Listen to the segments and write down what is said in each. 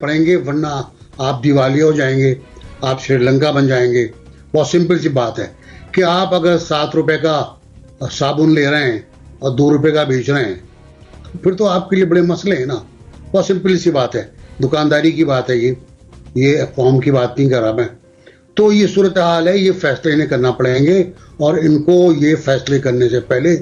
पड़ेंगे, वरना आप दिवालिया हो जाएंगे, आप श्रीलंका बन जाएंगे। बहुत सिंपल सी बात है कि आप अगर 7 रुपए का साबुन ले रहे हैं और 2 रुपए का बेच रहे हैं, फिर तो आपके लिए बड़े मसले हैं ना। बहुत सिंपल सी बात है, दुकानदारी की बात है ये कौम की बात नहीं कर रहा मैं। तो ये सूरत हाल है, ये फैसले इन्हें करना पड़ेंगे और इनको ये फैसले करने से पहले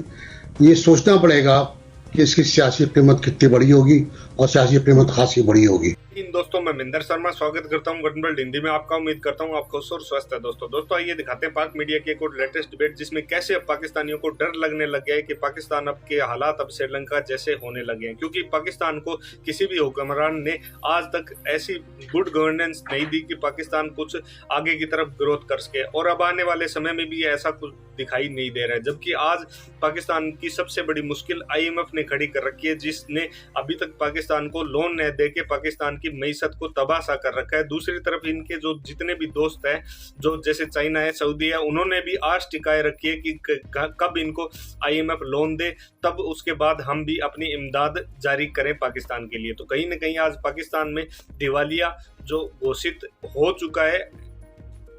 ये सोचना पड़ेगा कि इसकी सियासी कीमत कितनी बड़ी होगी और सियासी कीमत खासी बड़ी होगी। दोस्तों मैं मिंदर शर्मा स्वागत करता हूं गठन वर्ल्ड हिंदी में आपका। उम्मीद करता हूं आप खुश और स्वस्थ है। दोस्तों आइए दिखाते हैं पाक मीडिया की एक और लेटेस्ट डिबेट, जिसमें कैसे अब पाकिस्तानियों को डर लगने लग गया है कि पाकिस्तान अब के हालात अब श्रीलंका जैसे होने लगे हैं, क्योंकि पाकिस्तान को किसी भी हुक्मरान ने आज तक ऐसी गुड गवर्नेंस नहीं दी कि पाकिस्तान कुछ आगे की तरफ ग्रोथ कर सके, और अब आने वाले समय में भी ऐसा कुछ दिखाई नहीं दे रहा है। जबकि आज पाकिस्तान की सबसे बड़ी मुश्किल IMF ने खड़ी कर रखी है, जिसने अभी तक पाकिस्तान को लोन न दे के पाकिस्तान की मईशत को तबाह कर रखा है। दूसरी तरफ इनके जो जितने भी दोस्त हैं, जो जैसे चाइना है, सऊदी है, उन्होंने भी आश टिकाए रखी है कि कब इनको IMF लोन दे, तब उसके बाद हम भी अपनी इमदाद जारी करें पाकिस्तान के लिए। तो कहीं ना कहीं आज पाकिस्तान में दिवालिया जो घोषित हो चुका है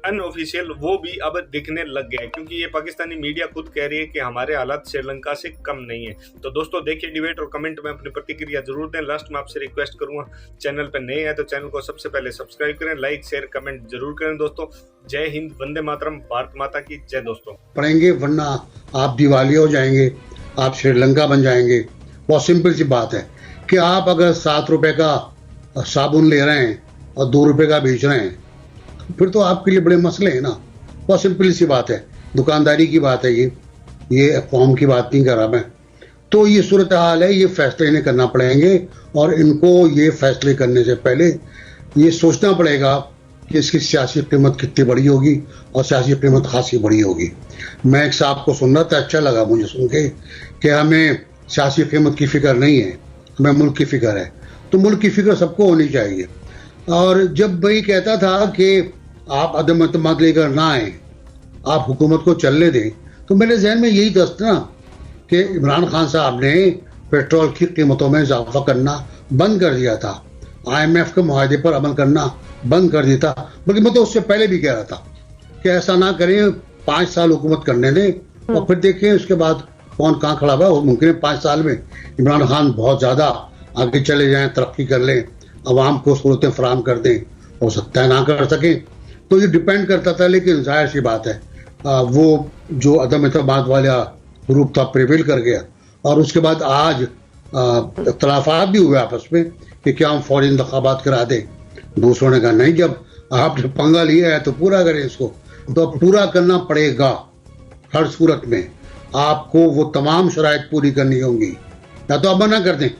अनऑफिशियल, वो भी अब दिखने लग गया है, क्योंकि ये पाकिस्तानी मीडिया खुद कह रही है कि हमारे हालात श्रीलंका से कम नहीं है। तो दोस्तों देखिए डिबेट और कमेंट में अपनी प्रतिक्रिया जरूर दें। लास्ट में आपसे रिक्वेस्ट करूंगा, चैनल पर नए हैं तो चैनल को सबसे पहले सब्सक्राइब करें, लाइक शेयर कमेंट जरूर करें। दोस्तों जय हिंद, वंदे मातरम, भारत माता की जय। दोस्तों पड़ेंगे, वरना आप दिवालिया हो जाएंगे, आप श्रीलंका बन जाएंगे। बहुत सिंपल सी बात है कि आप अगर 7 रुपए का साबुन ले रहे हैं और 2 रुपए का बेच रहे हैं, फिर तो आपके लिए बड़े मसले हैं ना। बहुत सिंपल सी बात है, दुकानदारी की बात है ये कौम की बात नहीं कर रहा मैं। तो ये सूरत हाल है, ये फैसले इन्हें करना पड़ेंगे और इनको ये फैसले करने से पहले ये सोचना पड़ेगा कि इसकी सियासी कीमत कितनी बड़ी होगी और सियासी कीमत खासी बड़ी होगी। मैं एक साहब को सुन रहा था, अच्छा लगा मुझे सुन के कि हमें सियासी कीमत की फिक्र नहीं है, हमें मुल्क की फिक्र है। तो मुल्क की फिक्र सबको होनी चाहिए। और जब वही कहता था कि आप अदम एतमाद लेकर ना आए, आप हुकूमत को चलने दें, तो मेरे जहन में यही दस्त ना कि इमरान खान साहब ने पेट्रोल की कीमतों में इजाफा करना बंद कर दिया था, IMF के मुआहदे पर अमल करना बंद कर दिया था। बल्कि मैं तो उससे पहले भी कह रहा था कि ऐसा ना करें, 5 साल हुकूमत करने दें और फिर देखें उसके बाद कौन कहाँ खड़ा हुआ। और मुमकिन है 5 साल में इमरान खान बहुत ज़्यादा आगे चले जाएं, तरक्की कर लें, अवाम को सहूलतें फराहम कर दें, हो सकता है ना कर सकें। तो ये डिपेंड करता था। लेकिन जाहिर सी बात है वो जो अदम एतमाद वाला ग्रुप था प्रिवेल कर गया, और उसके बाद आज इख्तलाफात भी हुए आपस में कि क्या हम फौरी इंतखाबात करा दें। दूसरों ने कहा नहीं, जब आपने पंगा लिया है तो पूरा करें इसको। तो पूरा करना पड़ेगा हर सूरत में, आपको वो तमाम शराइत पूरी करनी होंगी। या तो अमन ना कर दें,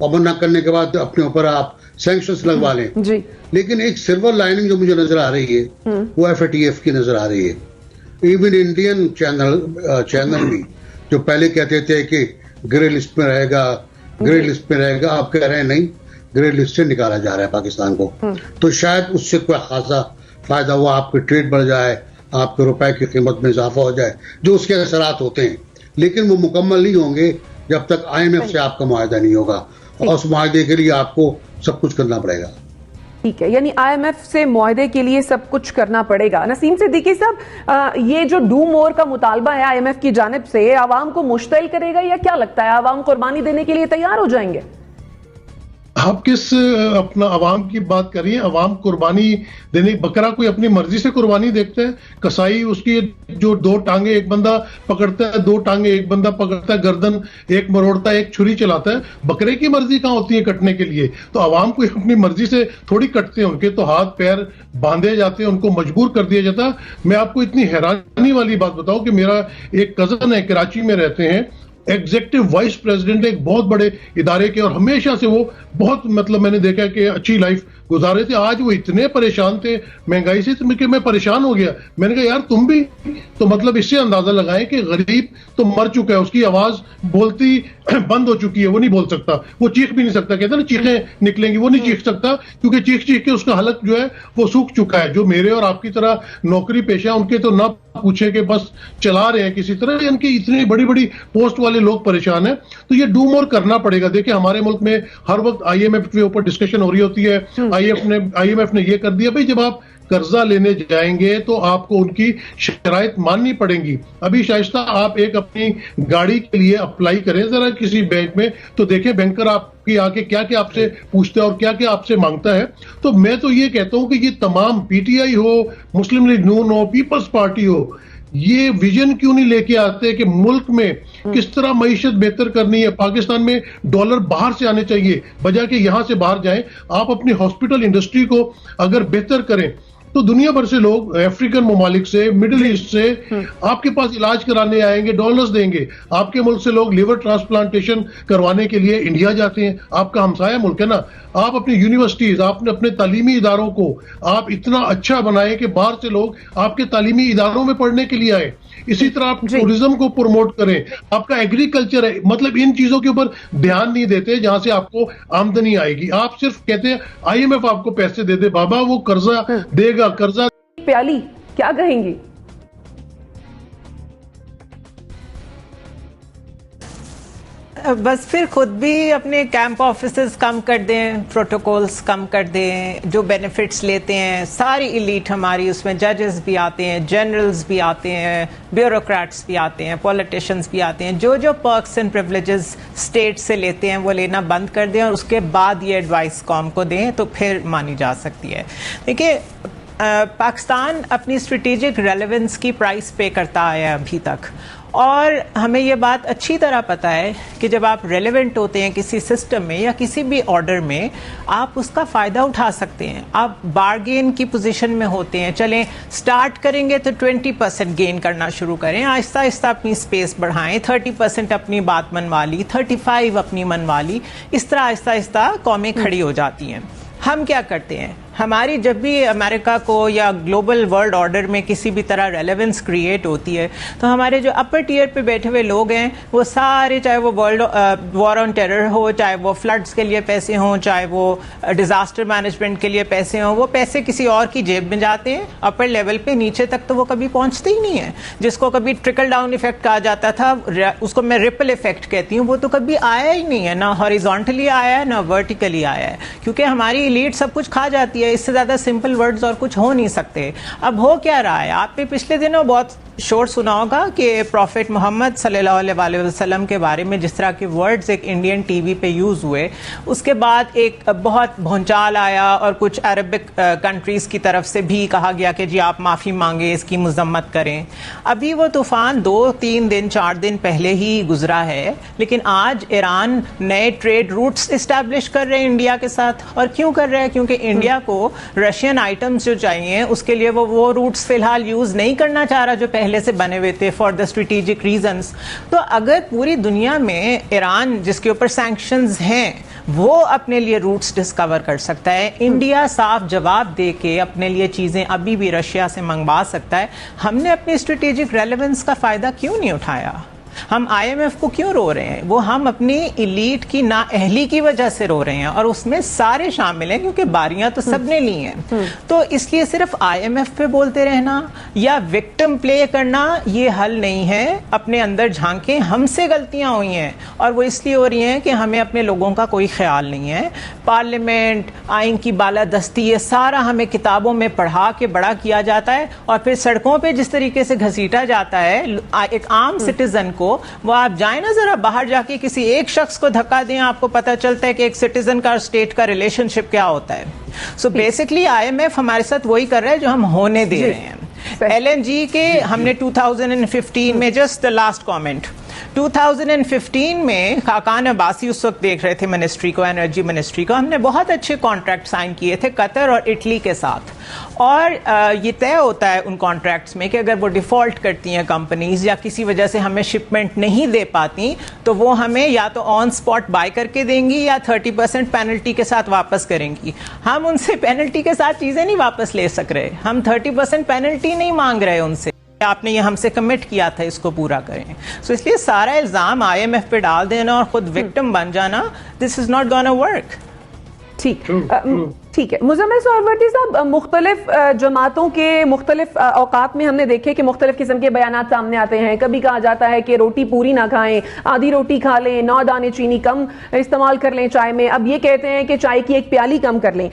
अमन ना करने के बाद अपने ऊपर आप सैंक्शंस लगवा लें जी। लेकिन एक सिल्वर लाइनिंग जो मुझे नजर आ रही है वो FATF की नजर आ रही है। इवन इंडियन चैनल भी जो पहले कहते थे कि ग्रे लिस्ट में रहेगा, ग्रे लिस्ट में रहेगा, आप कह रहे हैं नहीं, ग्रे लिस्ट से निकाला जा रहा है पाकिस्तान को। तो शायद उससे कोई खासा फायदा हुआ, आपकी ट्रेड बढ़ जाए, आपके रुपए की कीमत में इजाफा हो जाए, जो उसके असरात होते हैं। लेकिन वो मुकम्मल नहीं होंगे जब तक IMF से आपका मुआहदा नहीं होगा, और उस मुआहदे के लिए आपको सब कुछ करना पड़ेगा। ठीक है, यानी IMF से मुआहदे के लिए सब कुछ करना पड़ेगा। नसीम सिद्दीकी साहब, ये जो डू मोर का मुतालबा है IMF की जानिब से, आवाम को मुश्तिल करेगा या क्या लगता है, आवाम कुर्बानी देने के लिए तैयार हो जाएंगे? आप किस अपना अवाम की बात कर रही है? अवाम कुर्बानी देने, बकरा कोई अपनी मर्जी से कुर्बानी देखते हैं? कसाई उसकी जो 2 टांगे एक बंदा पकड़ता है, 2 टांगे एक बंदा पकड़ता है, गर्दन एक मरोड़ता है, एक छुरी चलाता है। बकरे की मर्जी कहाँ होती है कटने के लिए? तो अवाम को अपनी मर्जी से थोड़ी कटते हैं, उनके तो हाथ पैर बांधे जाते हैं, उनको मजबूर कर दिया जाता है। मैं आपको इतनी हैरानी वाली बात बताऊं कि मेरा एक कजन है, कराची में रहते हैं, एग्जीक्यूटिव वाइस प्रेसिडेंट एक बहुत बड़े इदारे के, और हमेशा से वो बहुत मतलब मैंने देखा कि अच्छी लाइफ गुजारे थे। आज वो इतने परेशान थे महंगाई से कि मैं परेशान हो गया। मैंने कहा यार तुम भी तो मतलब इससे अंदाजा लगाएं कि गरीब तो मर चुका है, उसकी आवाज बोलती बंद हो चुकी है, वो नहीं बोल सकता, वो चीख भी नहीं सकता, कहते हैं ना चीखें निकलेंगी, वो नहीं चीख सकता क्योंकि चीख चीख के उसका हलक जो है वो सूख चुका है। जो मेरे और आपकी तरह नौकरी पेशा उनके तो ना पूछे कि बस चला रहे हैं किसी तरह, इनकी इतनी बड़ी बड़ी पोस्ट वाले लोग परेशान हैं। तो ये डू मोर करना पड़ेगा। देखिए हमारे मुल्क में हर वक्त IMF के ऊपर डिस्कशन हो रही होती है, IMF ने ये कर दिया। भाई जब आप कर्जा लेने जाएंगे तो आपको उनकी शराइत माननी पड़ेंगी। अभी शाइस्ता आप एक अपनी गाड़ी के लिए अप्लाई करें जरा किसी बैंक में, तो देखें बैंकर आपकी आके क्या क्या आपसे पूछता है और क्या क्या आपसे मांगता है। तो मैं तो ये कहता हूं कि ये तमाम PTI हो, मुस्लिम लीग नून हो, पीपल्स पार्टी हो, ये विजन क्यों नहीं लेके आते कि मुल्क में किस तरह मईशत बेहतर करनी है। पाकिस्तान में डॉलर बाहर से आने चाहिए बजाय कि यहां से बाहर जाएं। आप अपनी हॉस्पिटल इंडस्ट्री को अगर बेहतर करें तो दुनिया भर से लोग अफ्रीकन ममालिक से, मिडिल ईस्ट से आपके पास इलाज कराने आएंगे, डॉलर्स देंगे। आपके मुल्क से लोग लिवर ट्रांसप्लांटेशन करवाने के लिए इंडिया जाते हैं, आपका हमसाया मुल्क है ना। आप अपनी यूनिवर्सिटीज, आपने अपने तालीमी इदारों को आप इतना अच्छा बनाए कि बाहर से लोग आपके तालीमी इदारों में पढ़ने के लिए आए। इसी तरह आप टूरिज्म को प्रमोट करें। आपका एग्रीकल्चर है, मतलब इन चीजों के ऊपर ध्यान नहीं देते जहां से आपको आमदनी आएगी। आप सिर्फ कहते हैं IMF आपको पैसे दे दे, बाबा वो कर्जा देगा, कर्जा प्याली क्या कहेंगी? बस फिर खुद भी अपने कैंप ऑफिसेस कम कर दें, प्रोटोकॉल्स कम कर दें, जो बेनिफिट्स लेते हैं सारी इलीट हमारी, उसमें जजेस भी आते हैं, जनरल्स भी आते हैं, ब्यूरोक्रेट्स भी आते हैं, पॉलिटिशियंस भी आते हैं, जो जो पर्क्स एंड प्रिविलेजेस स्टेट से लेते हैं वो लेना बंद कर दें और उसके बाद ये एडवाइस कॉम को दें तो फिर मानी जा सकती है। देखिए पाकिस्तान अपनी स्ट्रेटेजिक रेलेवेंस की प्राइस पे करता आया है अभी तक, और हमें ये बात अच्छी तरह पता है कि जब आप रेलेवेंट होते हैं किसी सिस्टम में या किसी भी ऑर्डर में, आप उसका फ़ायदा उठा सकते हैं। आप बार्गेन की पोजीशन में होते हैं। चलें स्टार्ट करेंगे तो 20% गेन करना शुरू करें, आहिस्ता आहिस्ता अपनी स्पेस बढ़ाएं, 30% अपनी बात मनवा ली, 35 अपनी मनवा ली, इस तरह आहिस्ता आहिस्ता कौमें खड़ी हो जाती हैं। हम क्या करते हैं, हमारी जब भी अमेरिका को या ग्लोबल वर्ल्ड ऑर्डर में किसी भी तरह रेलेवेंस क्रिएट होती है तो हमारे जो अपर टियर पे बैठे हुए लोग हैं वो सारे, चाहे वो वर्ल्ड वॉर ऑन टेरर हो, चाहे वो फ्लड्स के लिए पैसे हों, चाहे वो डिजास्टर मैनेजमेंट के लिए पैसे हों, वो पैसे किसी और की जेब में जाते हैं अपर लेवल पे, नीचे तक तो वो कभी पहुंचते ही नहीं है। जिसको कभी ट्रिकल डाउन इफेक्ट कहा जाता था, उसको मैं रिपल इफेक्ट कहती हूँ, वो तो कभी आया ही नहीं है, ना हॉरिजॉन्टली आया है ना वर्टिकली आया है, क्योंकि हमारी एलीट सब कुछ खा जाती है। इससे ज्यादा सिंपल वर्ड्स और कुछ हो नहीं सकते। अब हो क्या रहा है, आपने पिछले दिनों बहुत शोर सुना होगा कि प्रॉफिट मोहम्मद सल्लल्लाहु अलैहि वसल्लम के बारे में जिस तरह के वर्ड्स एक इंडियन टीवी पे यूज हुए, उसके बाद एक बहुत भौचाल आया और कुछ अरबिक कंट्रीज की तरफ से भी कहा गया कि जी आप माफी मांगे, इसकी मजम्मत करें। अभी वो तूफान 2-3 दिन 4 दिन पहले ही गुजरा है, लेकिन आज ईरान नए ट्रेड रूट्स इस्टेब्लिश कर रहे हैं इंडिया के साथ। और क्यों कर रहे हैं? क्योंकि इंडिया को रशियन आइटम्स जो चाहिए उसके लिए वो रूट्स फिलहाल यूज नहीं करना चाह रहा जो पहले से बने हुए थे फॉर द स्ट्रेटेजिक रीजंस। तो अगर पूरी दुनिया में ईरान जिसके ऊपर सैंक्शंस हैं वो अपने लिए रूट्स डिस्कवर कर सकता है, इंडिया साफ जवाब दे के अपने लिए चीजें अभी भी रशिया से मंगवा सकता है, हमने अपनी स्ट्रेटेजिक रेलेवेंस का फायदा क्यों नहीं उठाया? हम IMF को क्यों रो रहे हैं? वो हम अपनी इलीट की नाअहली की वजह से रो रहे हैं, और उसमें सारे शामिल हैं क्योंकि बारियां तो सबने ली हैं। तो इसलिए सिर्फ IMF पे बोलते रहना या विक्टिम प्ले करना ये हल नहीं है। अपने अंदर झांकें, हमसे गलतियां हुई हैं और वो इसलिए हो रही हैं कि हमें अपने लोगों का कोई ख्याल नहीं है। पार्लियामेंट, आइन की बालादस्ती, ये सारा हमें किताबों में पढ़ा के बड़ा किया जाता है और फिर सड़कों पे जिस तरीके से घसीटा जाता है एक आम सिटीजन को, वो आप जाए ना जरा बाहर जाके किसी एक शख्स को धक्का दें, आपको पता चलता है कि एक सिटीजन का और स्टेट का रिलेशनशिप क्या होता है। सो बेसिकली IMF हमारे साथ वही कर रहा है जो हम होने दे रहे हैं। LNG के हमने 2015 में, जस्ट द लास्ट कमेंट, 2015 में खाकान अब्बासी उस वक्त देख रहे थे मिनिस्ट्री को, एनर्जी मिनिस्ट्री को, हमने बहुत अच्छे कॉन्ट्रैक्ट साइन किए थे कतर और इटली के साथ। और ये तय होता है उन कॉन्ट्रैक्ट्स में कि अगर वो डिफॉल्ट करती हैं कंपनीज या किसी वजह से हमें शिपमेंट नहीं दे पाती तो वो हमें या तो ऑन स्पॉट बाय करके देंगी या 30% पेनल्टी के साथ वापस करेंगी। हम उनसे पेनल्टी के साथ चीजें नहीं वापस ले सक रहे, हम 30% पेनल्टी नहीं मांग रहे उनसे। आपने ये हमसे कमिट किया था, इसको पूरा करें। सो इसलिए सारा इल्ज़ाम IMF पे डाल देना और खुद विक्टिम बन जाना, this is not gonna work. ठीक है मुज़म्मिल सोहरावर्दी साहब, मुख्तलिफ जमातों के मुख्तलिफ औकात में हमने देखे कि मुख्तलिफ किस्म के बयानात सामने आते हैं। कभी कहा जाता है कि रोटी पूरी ना खाएं, आधी रोटी खा लें, 9 दाने चीनी कम इस्तेमाल कर लें चाय में। अब ये कहते हैं कि चाय की 1 प्याली कम कर लें।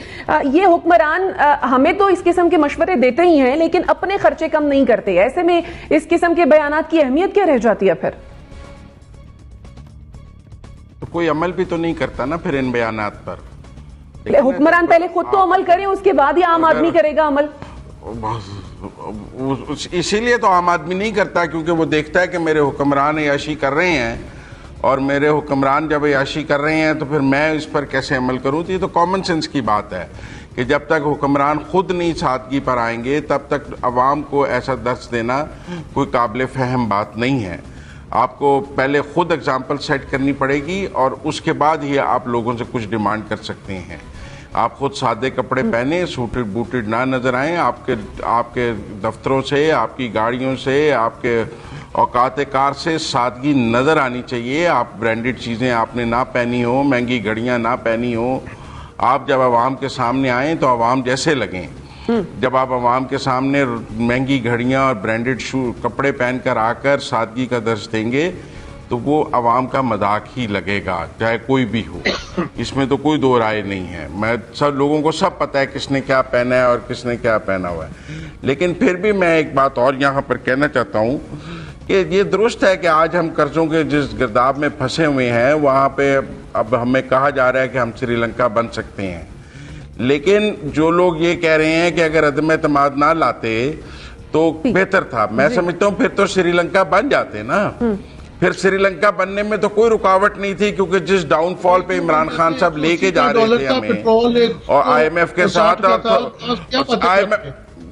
ये हुक्मरान हमें तो इस किस्म के मशवरे देते ही हैं, लेकिन अपने खर्चे कम नहीं करते। ऐसे में इस किस्म के बयानात की अहमियत क्या रह जाती है फिर? तो कोई अमल भी तो नहीं करता ना फिर इन बयानात पर। हुक्मरान पहले खुद तो अमल करें, उसके बाद ही आम आदमी करेगा अमल। इसीलिए तो आम आदमी नहीं करता, क्योंकि वो देखता है कि मेरे हुक्मरान अयाशी कर रहे हैं, और मेरे हुक्मरान जब अयाशी कर रहे हैं तो फिर मैं इस पर कैसे अमल करूं। तो ये तो कॉमन सेंस की बात है कि जब तक हुक्मरान खुद नहीं सादगी पर आएंगे तब तक अवाम को ऐसा दर्ज देना कोई काबिल फहम बात नहीं है। आपको पहले खुद एग्जाम्पल सेट करनी पड़ेगी और उसके बाद ही आप लोगों से कुछ डिमांड कर सकते हैं। आप खुद सादे कपड़े पहने, सूटेड बूटेड ना नजर आए। आपके दफ्तरों से, आपकी गाड़ियों से, आपके औकात कार से सादगी नजर आनी चाहिए। आप ब्रांडेड चीजें आपने ना पहनी हो, महंगी घड़ियां ना पहनी हो। आप जब आवाम के सामने आए तो आवाम जैसे लगें। जब आप आवाम के सामने महंगी घड़ियां और ब्रांडेड कपड़े पहनकर आकर सादगी का दर्ज देंगे तो वो आवाम का मजाक ही लगेगा, चाहे कोई भी हो। इसमें तो कोई दो राय नहीं है। मैं सब लोगों को सब पता है किसने क्या पहना है और किसने क्या पहना हुआ है। लेकिन फिर भी मैं एक बात और यहाँ पर कहना चाहता हूँ कि ये दुरुस्त है कि आज हम कर्जों के जिस गिरदाब में फंसे हुए हैं वहाँ पे अब हमें कहा जा रहा है कि हम श्रीलंका बन सकते हैं। लेकिन जो लोग ये कह रहे हैं कि अगर अदम एतमाद ना लाते तो बेहतर था, मैं समझता हूँ फिर तो श्रीलंका बन जाते ना। फिर श्रीलंका बनने में तो कोई रुकावट नहीं थी, क्योंकि जिस डाउनफॉल पे इमरान खान साहब लेके जा रहे थे हमें और IMF के साथ,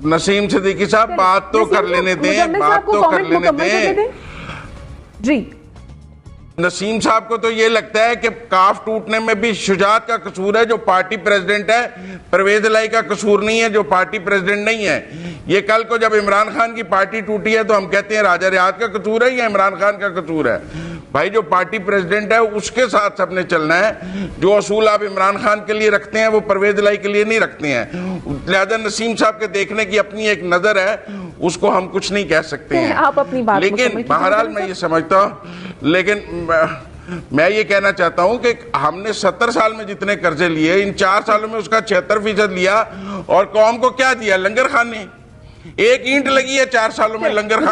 नसीम सिद्दीकी साहब बात तो कर लेने दें, बात तो कर लेने दें जी। नसीम साहब को तो ये लगता है कि काफ टूटने में भी शुजात का कसूर है, जो पार्टी प्रेसिडेंट है। परवेज इलाही का कसूर नहीं है, जो पार्टी प्रेसिडेंट नहीं है। ये कल को जब इमरान खान की पार्टी टूटी है तो हम कहते हैं राजा रियाद का कसूर है या इमरान खान का कसूर है? भाई जो पार्टी प्रेसिडेंट है उसके साथ सबने चलना है। जो असूल आप इमरान खान के लिए रखते हैं वो परवेज इलाही के लिए नहीं रखते हैं। लिहाजा नसीम साहब के देखने की अपनी एक नजर है, उसको हम कुछ नहीं कह सकते हैं। आप अपनी बात लेकिन बहरहाल मैं ये समझता हूँ, लेकिन मैं ये कहना चाहता हूं कि हमने 70 साल में जितने कर्जे लिए, इन 4 सालों में उसका 76% लिया और कौम को क्या दिया? लंगर खाने। 1 ईंट लगी है 4 सालों में लंगर खाने।